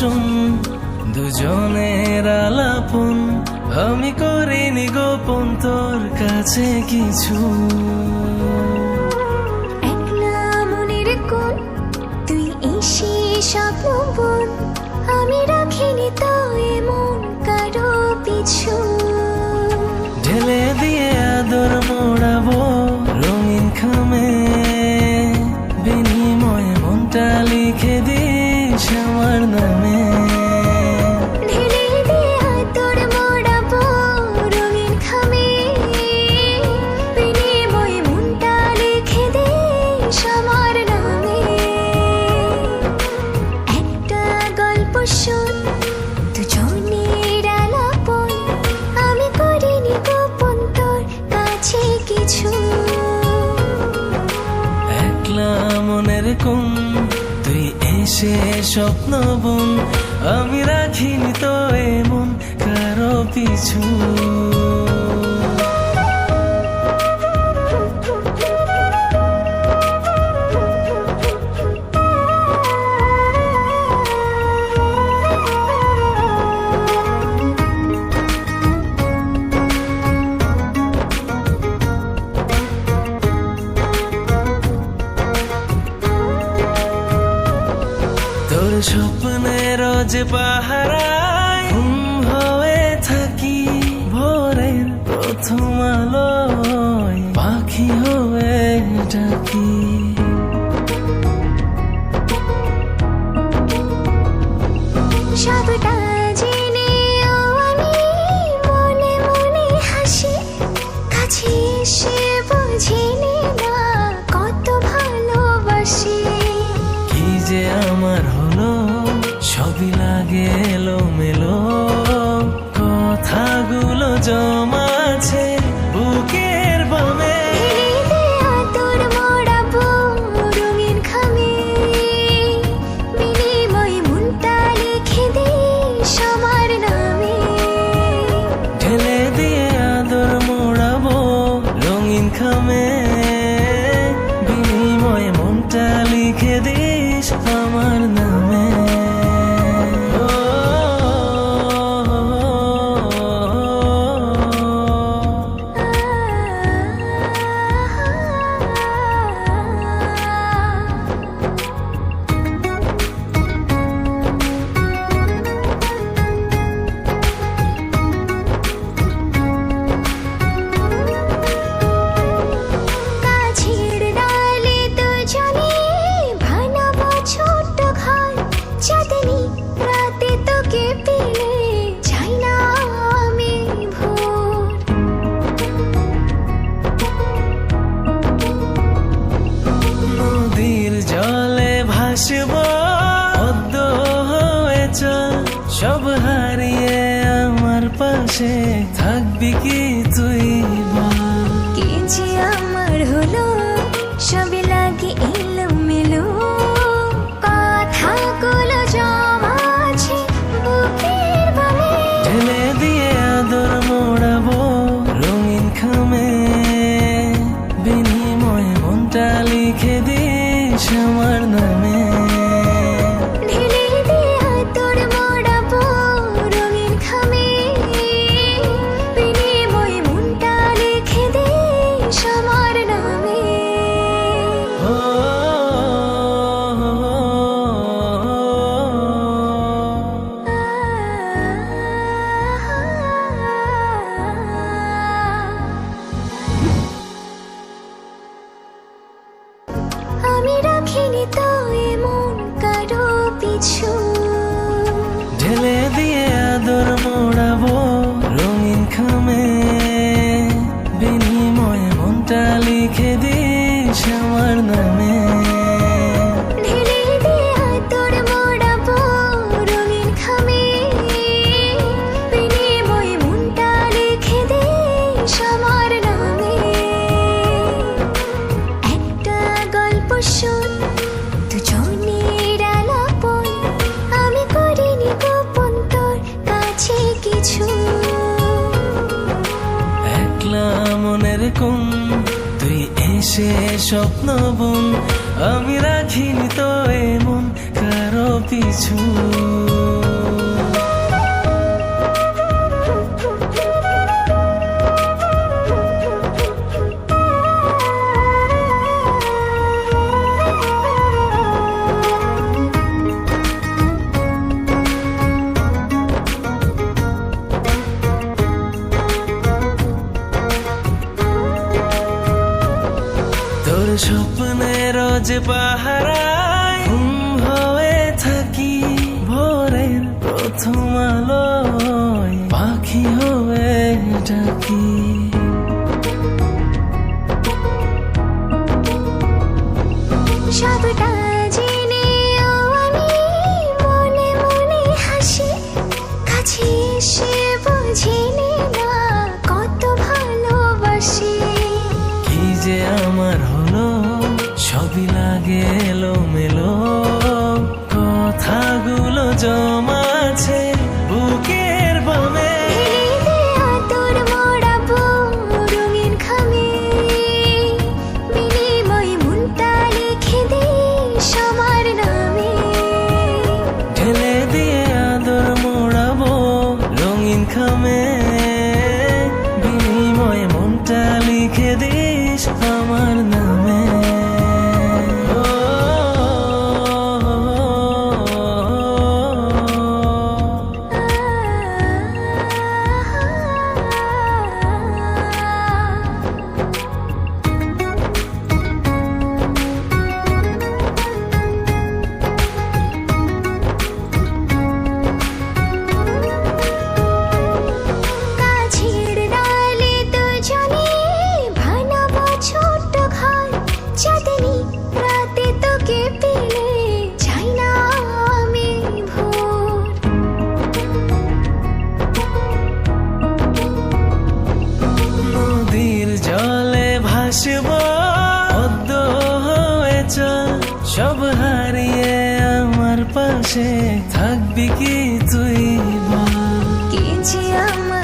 কুসুম দুজনের আলাপন, আমি করিনি গোপন তোর কাছে কিছু। একলা মনের কোন তুই এসে স্বপ্ন বোন, আমি রাখিনি তো এমন কারো পিছু। ঢেলে দিয়ে আদর মোড়াবো রঙিন খামে, বিনিময়ে মনটা লিখে দিস আমার নামে। ঢেলে দিয়ে আদর মোড়াবো রঙিন খামে, বিনিময়ে মনটা লিখে দিস আমার নামে। একটা গল্প শোন দুজনের আলাপন, আমি করিনি গোপন তোর কাছে কিছু। একলা মনের কোন তুই এসে স্বপ্ন বোন, আমি রাখিনি তো এমন কারো পিছু। তোর স্বপ্নের যে পাহারায় ঘুম হয়ে থাকি, ভোরের প্রথম আলোয় পাখি হয়ে ডাকি। সবটা জেনেও আমি মনে মনে হাসি, কাছে এসে বুঝিনি না কত ভালোবাসি। কি যে আমার হলো সবই লাগে এলোমেলো, কথাগুলো জমাছে বুকের বামে। ঢেলে দিয়ে আদর মোড়াবো রঙিন খামে, বিনিময়ে মনটা লিখে দিস আমার নামে। ঢেলে দিয়ে আদর মোড়াবো রঙিন খামে, বিনিময়ে মনটা লিখে দিস আমার নামে। গাছের ডালে দুজনে বানাবো ছোট্ট ঘর, চাঁদনি রাতে তোকে পেলে যাই না আমি ভোর। নদীর জলে ভাসব পদ্ম হয়ে চল, সব হারিয়ে আমার পাশে থাকবি কি তুই বল। কি যে আমার হলো সবই লাগে এলোমেলো, কথাগুলো জমাছে বুকের বামে। ঢেলে দিয়ে আদর মোড়াবো রঙিন খামে, বিনিময়ে মনটা লিখে দিস আমার নামে। ঢেলে দিয়ে আদর মোড়াবো রঙিন খামে, বিনিময়ে মনটা লিখে দিস আমার নামে। ও আমি রাখিনি তো এমন কারো পিছু। ঢেলে দিয়ে আদর মোড়াবো রঙিন খামে, বিনিময়ে মনটা লিখে দিস আমার নামে। ঢেলে দিয়ে আদর মোড়াবো রঙিন খামে, বিনিময়ে মনটা লিখে দিস আমার নামে। একটা গল্প শোন দুজনের আলাপন, আমি করিনি গোপন তোর কাছে কিছু। একলা মনের কোন তুই এসে স্বপ্ন বোন, আমি রাখিনি তো এমন কারো পিছু। স্বপ্নের যে পাহারায় ঘুম হয়ে থাকি ভোরের প্রথম আলোয় পাখি হয়ে ডাকি। সবটা জেনেও আমি মনে মনে হাসি, কাছে এসে বুঝিনি না কত ভালোবাসি। কি যে আমার হলো সবই লাগে এলোমেলো, কথাগুলো জমাছে বুকের বামে। তোর মোড়াবো রঙিন খামে, বিনিময় মনটা লিখে দিস আমার নামে। ঢেলে দিয়ে আদর মোড়াবো রঙিন খামে, বিনিময়ে মনটা লিখে দিস আমার নামে। গাছের ডালে দুজনে বানাবো ছোট্ট ঘর, চাঁদনি রাতে তোকে পেলে চাই না আমি ভোর। নদীর জলে ভাসবো পদ্ম হয়ে চল, সব হারিয়ে আমার পাশে থাকবি কি তুই বল। কি যে আমার